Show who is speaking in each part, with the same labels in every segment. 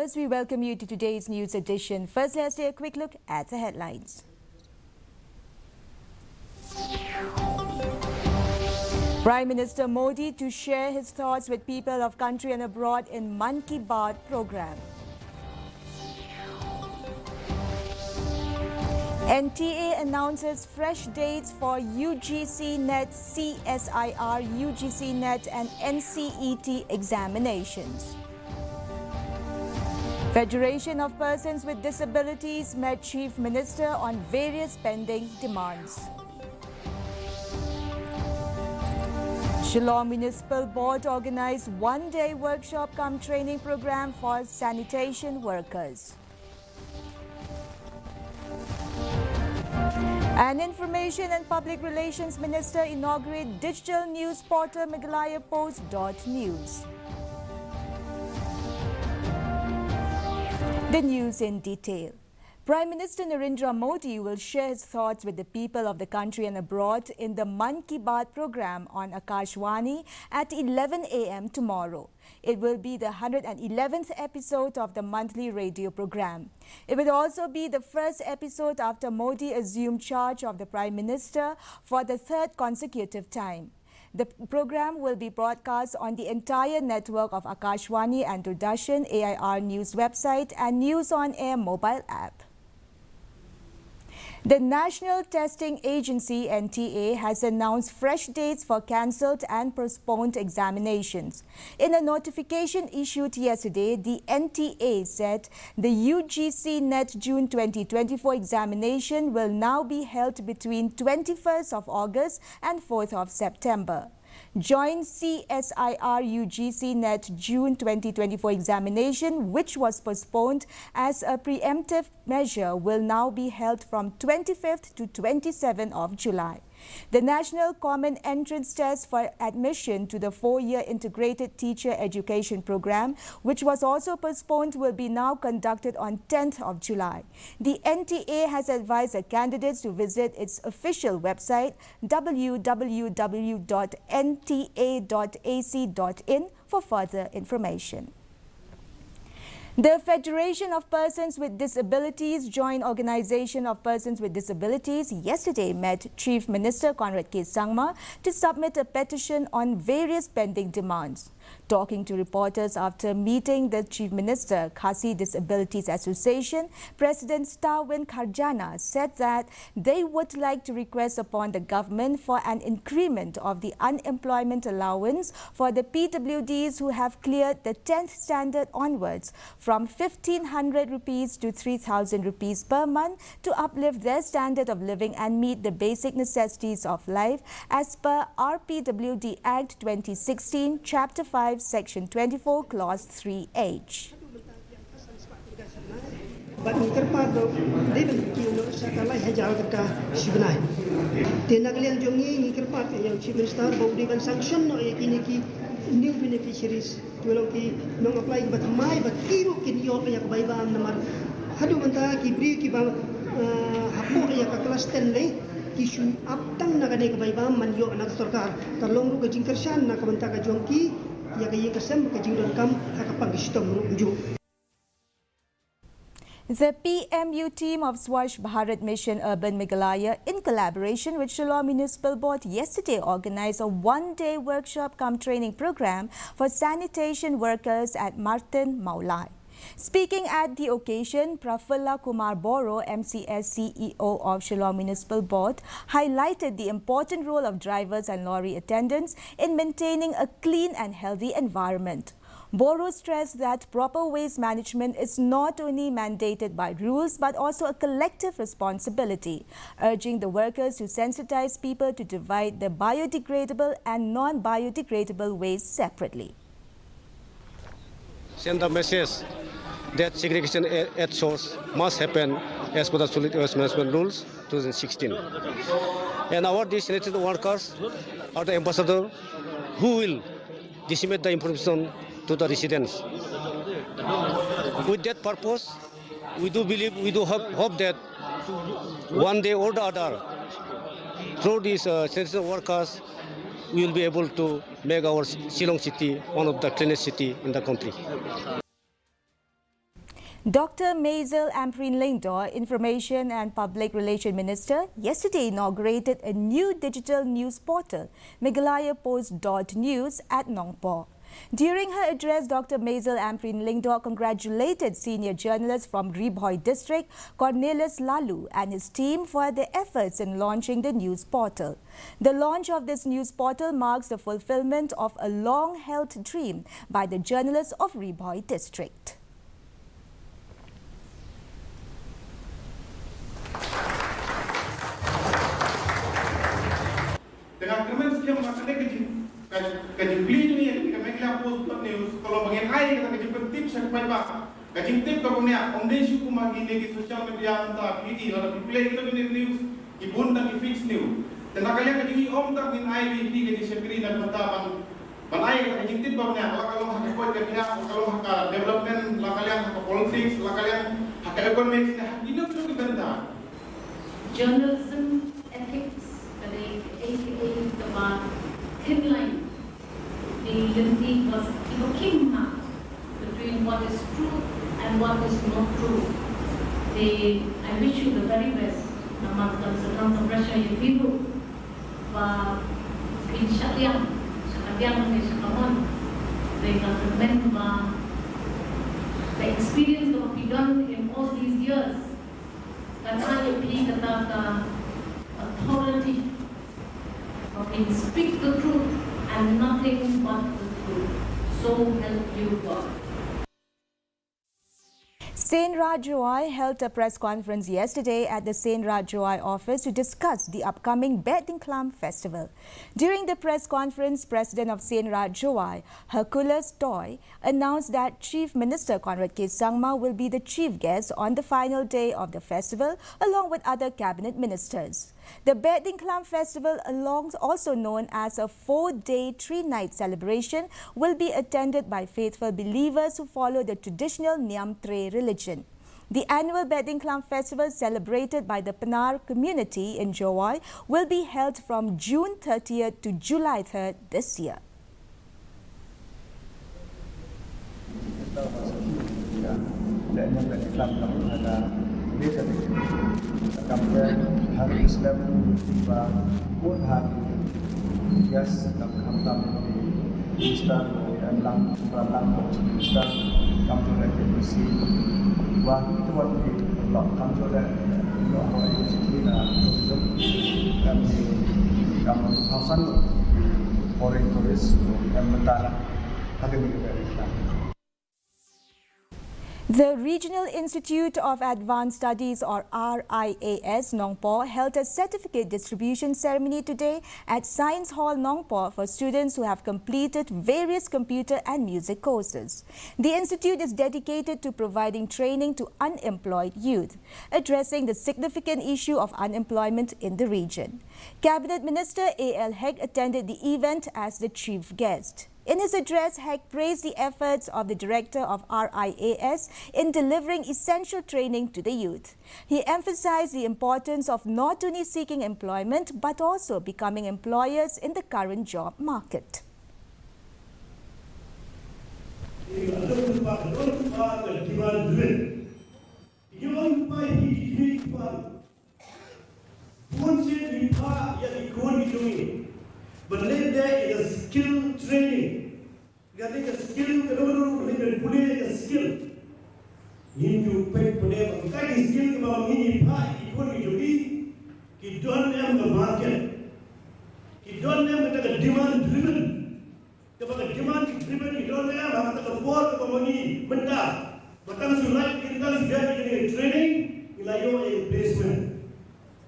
Speaker 1: viewers, we welcome you to today's news edition. First, let's take a quick look at the headlines. Prime Minister Modi to share his thoughts with people of country and abroad in Mann Ki Baat program. NTA announces fresh dates for UGC NET, CSIR, UGC NET and NCET examinations. Federation of Persons with Disabilities met Chief Minister on various pending demands. Shillong Municipal Board organized one-day workshop cum training program for sanitation workers. And Information and Public Relations Minister inaugurate digital news portal Meghalaya Post.news. The news in detail. Prime Minister Narendra Modi will share his thoughts with the people of the country and abroad in the Mann Ki Baat program on Akashvani at 11 a.m. tomorrow. It will be the 111th episode of the monthly radio program. It will also be the first episode after Modi assumed charge of the Prime Minister for the third consecutive time. The program will be broadcast on the entire network of Akashvani and Doordarshan AIR News website and News on Air mobile app. The National Testing Agency (NTA) has announced fresh dates for cancelled and postponed examinations. In a notification issued yesterday, the NTA said the UGC NET June 2024 examination will now be held between 21st of August and 4th of September. Joint CSIR UGC NET June 2024 examination, which was postponed as a preemptive measure, will now be held from 25th to 27th of July. The National Common Entrance Test for admission to the 4-year Integrated Teacher Education Program, which was also postponed, will be now conducted on 10th of July. The NTA has advised the candidates to visit its official website www.nta.ac.in for further information. The Federation of Persons with Disabilities Joint Organization of Persons with Disabilities yesterday met Chief Minister Conrad K. Sangma to submit a petition on various pending demands. Talking to reporters after meeting the Chief Minister, Khasi Disabilities Association President Starwin Kharjana said that they would like to request upon the government for an increment of the unemployment allowance for the PWDs who have cleared the 10th standard onwards from 1,500 rupees to 3,000 rupees per month to uplift their standard of living and meet the basic necessities of life as per RPWD Act 2016, Chapter 5, Section 24, Clause 3H.
Speaker 2: New beneficiaries tulong ki nong apply bat mai bat kiro kin yo kaya kabay ba am namar hadu manta ki bri ki ba hapo ya ka class 10 le ki shu aptang na kane kabay ba man yo na sarkar talong ru ka jingkershan na kabanta ka jongki ya kay kasem ka jingdon kam hakapag istom ru.
Speaker 1: The PMU team of Swachh Bharat Mission Urban Meghalaya, in collaboration with Shillong Municipal Board, yesterday organized a one-day workshop cum training program for sanitation workers at Martin Maulai. Speaking at the occasion, Prafulla Kumar Boro, MCS CEO of Shillong Municipal Board, highlighted the important role of drivers and lorry attendants in maintaining a clean and healthy environment. Boro stressed that proper waste management is not only mandated by rules but also a collective responsibility, urging the workers to sensitize people to divide the biodegradable and non-biodegradable waste separately.
Speaker 3: Send the message that segregation at source must happen as per the solid waste management rules 2016. And our designated workers are the ambassador who will disseminate the information to the residents. With that purpose, we do believe, we do hope that one day or the other, through these sanitation workers, we will be able to make our Shillong city one of the cleanest city in the country.
Speaker 1: Dr. Maisel Amprinlingdor, Information and Public Relations Minister, yesterday inaugurated a new digital news portal, Meghalaya Post.News at Nongpoh. During her address, Dr. Maisel Amprinlingdor congratulated senior journalists from Ribhoi District, Cornelius Lalu, and his team for their efforts in launching the news portal. The launch of this news portal marks the fulfillment of a long-held dream by the journalists of Ribhoi District.
Speaker 4: Dengan kemen sekian makanya kaji beli ni ketika Meghalaya Post.News kalau bagian air kita kaji penting sampai bah kaji tip kalau ni omdei suku magi ni sosial media antara PD atau play kita ni news ibun dan fix news dan kalian kaji om tak bin air di kaji sekri dan bentapan ban air kaji tip kalau ni kalau hak kau kerja kalau hak development lah kalian hak politics lah kalian hak ekonomi hak hidup itu benda
Speaker 5: journalism ethics the thin line, the unity was came out between what is true and what is not true. I wish you the very best. Namaskar sedang pressure you people. Insyaallah, sekalian ni sekarang, they can remember the experience of we done in all these years. Karena you kata authority. Okay, speak the truth and nothing but the truth. So help you God.
Speaker 1: Saint Rajawai held a press conference yesterday at the Saint Rajawai office to discuss the upcoming Bedingklam festival. During the press conference, President of Saint Rajawai, Hercules Toy, announced that Chief Minister Conrad K. Sangma will be the chief guest on the final day of the festival, along with other cabinet ministers. The Bedingklam festival, also known as a 4-day, 3-night celebration, will be attended by faithful believers who follow the traditional Niamtre religion. The annual Bedingklam festival, celebrated by the Penar community in Jowai, will be held from June 30th to July 3rd this year.
Speaker 6: Hari Islam tiba pun hari bias dalam hantam Islam dan lang Islam kampung lagi bersih wah itu waktu lock kampung lagi lock awal itu kita dan kampung kawasan foreign tourist yang mentara ada di Islam.
Speaker 1: The Regional Institute of Advanced Studies, or RIAS, Nongpoh, held a certificate distribution ceremony today at Science Hall, Nongpoh, for students who have completed various computer and music courses. The institute is dedicated to providing training to unemployed youth, addressing the significant issue of unemployment in the region. Cabinet Minister A.L. Hegg attended the event as the chief guest. In his address, Hegg praised the efforts of the director of RIAS in delivering essential training to the youth. He emphasized the importance of not only seeking employment but also becoming employers in the current job market.
Speaker 7: But let there is a skill training. Getting a skill, a skill. You pay for them. That is skill about mini pie. It won't be to be. You don't have the market. You don't have the demand driven. About demand driven, you don't have the support of money. But as you like, it does get in training, you like your placement.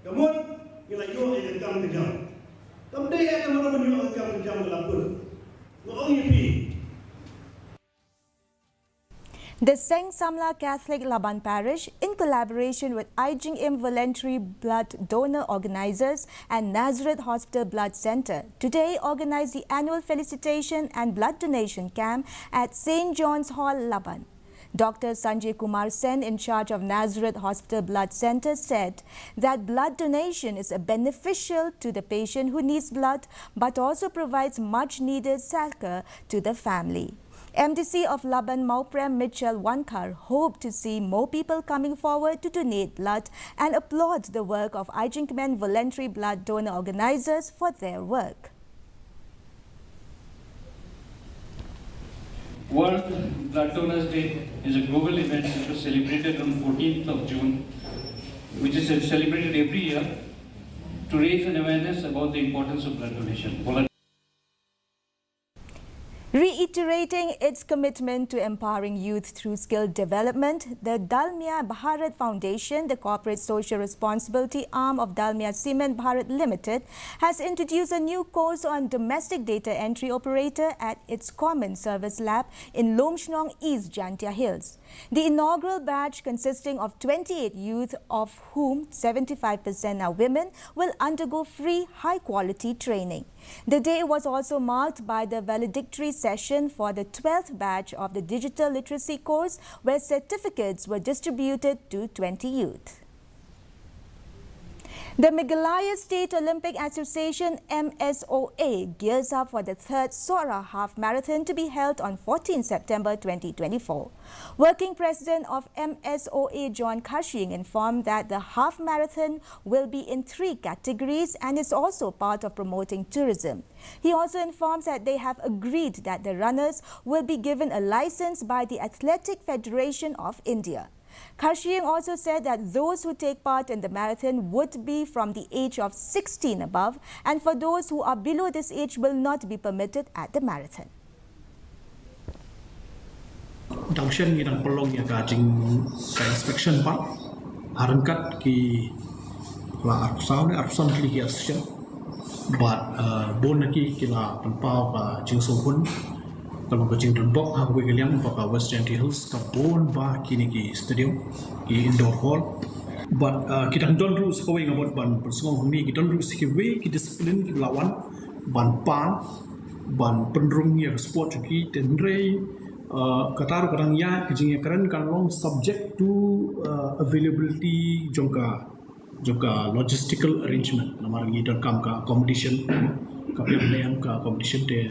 Speaker 7: Come on, you like your come to jump.
Speaker 1: The Seng Samla Catholic Laban Parish, in collaboration with Ijing Im Voluntary Blood Donor Organizers and Nazareth Hospital Blood Center, today organized the annual felicitation and blood donation camp at St. John's Hall, Laban. Dr. Sanjay Kumar Sen, in charge of Nazareth Hospital Blood Center, said that blood donation is beneficial to the patient who needs blood but also provides much needed succor to the family. MDC of Laban Mauprem Mitchell Wankar hoped to see more people coming forward to donate blood and applaud the work of Ijinkmen voluntary blood donor organizers for their work.
Speaker 8: World Blood Donors Day is a global event which was celebrated on 14th of June, which is celebrated every year to raise an awareness about the importance of blood donation.
Speaker 1: Reiterating its commitment to empowering youth through skill development, the Dalmia Bharat Foundation, the corporate social responsibility arm of Dalmia Cement Bharat Limited, has introduced a new course on domestic data entry operator at its common service lab in Lomshnong East Jantia Hills. The inaugural batch, consisting of 28 youth, of whom 75% are women, will undergo free high-quality training. The day was also marked by the valedictory session for the 12th batch of the digital literacy course, where certificates were distributed to 20 youth. The Meghalaya State Olympic Association MSOA gears up for the third Sora Half Marathon to be held on 14 September 2024. Working President of MSOA John Kashing informed that the half marathon will be in 3 categories and is also part of promoting tourism. He also informs that they have agreed that the runners will be given a license by the Athletic Federation of India. Kashing also said that those who take part in the marathon would be from the age of 16 above, and for those who are below this age will not be permitted at the marathon.
Speaker 9: Dangshan ngidang pelong ya kajing ka inspection pa harangkat ki la arsaun kli hiasya but bon naki kila panpau ka jingsohun kalau ka jing dambok ha we galiam pa ka West Janty Hills ka bon ba kini ki stadium ki indoor hall but kita don ru sekawai ngabot ban persungong humi kita don ru sikiwe ki disiplin ki lawan ban pan ban penrung ya sport ki tenrei kataru kadang ya kijing keren kan long subject to availability jongka logistical arrangement namar ngi don kam ka accommodation ka pem ka accommodation te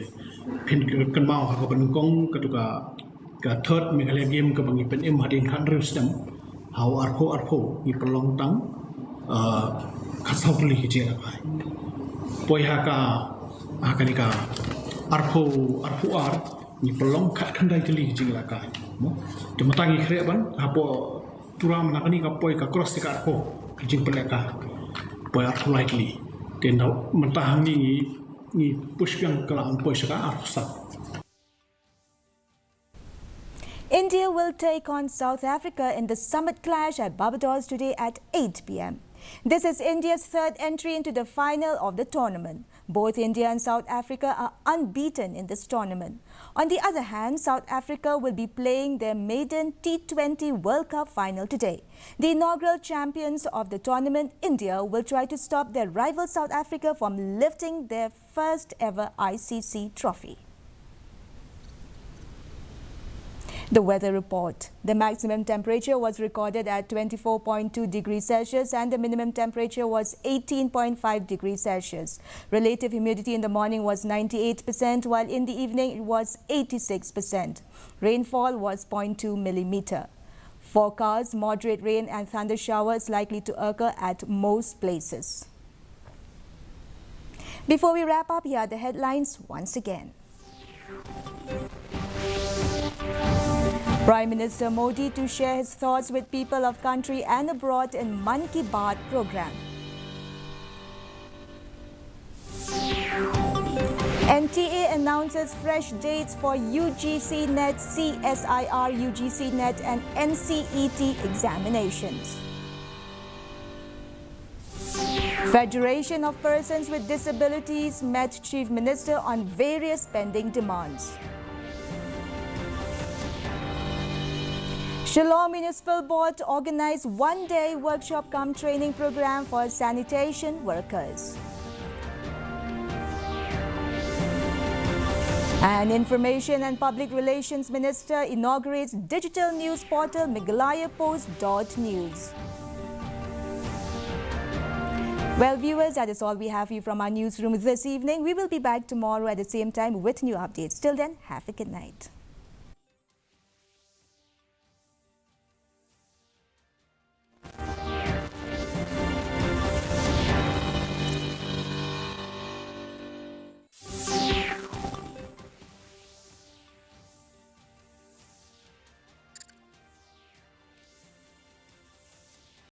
Speaker 9: pin kan mau ha ka penungkong ka third Meghalaya game ka bangi pen em hadin kan rusdam how arpo ni pelong tang khasau li hijera pai poi ha ka ni ka arpo ar ni pelong kat kandai kali jing la kai mo de matangi khre ban apo turam nakani ka poi ka cross ka arpo jing peleka poi arpo likely den mentah ni push yang kala poi saka arsa.
Speaker 1: India will take on South Africa in the summit clash at Barbados today at 8 p.m. This is India's third entry into the final of the tournament. Both India and South Africa are unbeaten in this tournament. On the other hand, South Africa will be playing their maiden T20 World Cup final today. The inaugural champions of the tournament, India, will try to stop their rival South Africa from lifting their first ever ICC trophy. The weather report. The maximum temperature was recorded at 24.2 degrees Celsius and the minimum temperature was 18.5 degrees Celsius. Relative humidity in the morning was 98%, while in the evening it was 86%. Rainfall was 0.2 millimeter. Forecast: moderate rain and thunder showers likely to occur at most places. Before we wrap up, here are the headlines once again. Prime Minister Modi to share his thoughts with people of country and abroad in Mann Ki Baat program. NTA announces fresh dates for UGC NET, CSIR UGC NET and NCET examinations. Federation of Persons with Disabilities met Chief Minister on various pending demands. Shillong Municipal Board organized one-day workshop cum training program for sanitation workers. And Information and Public Relations Minister inaugurates digital news portal MeghalayaPost.news. Well, viewers, that is all we have for you from our newsroom this evening. We will be back tomorrow at the same time with new updates. Till then, have a good night.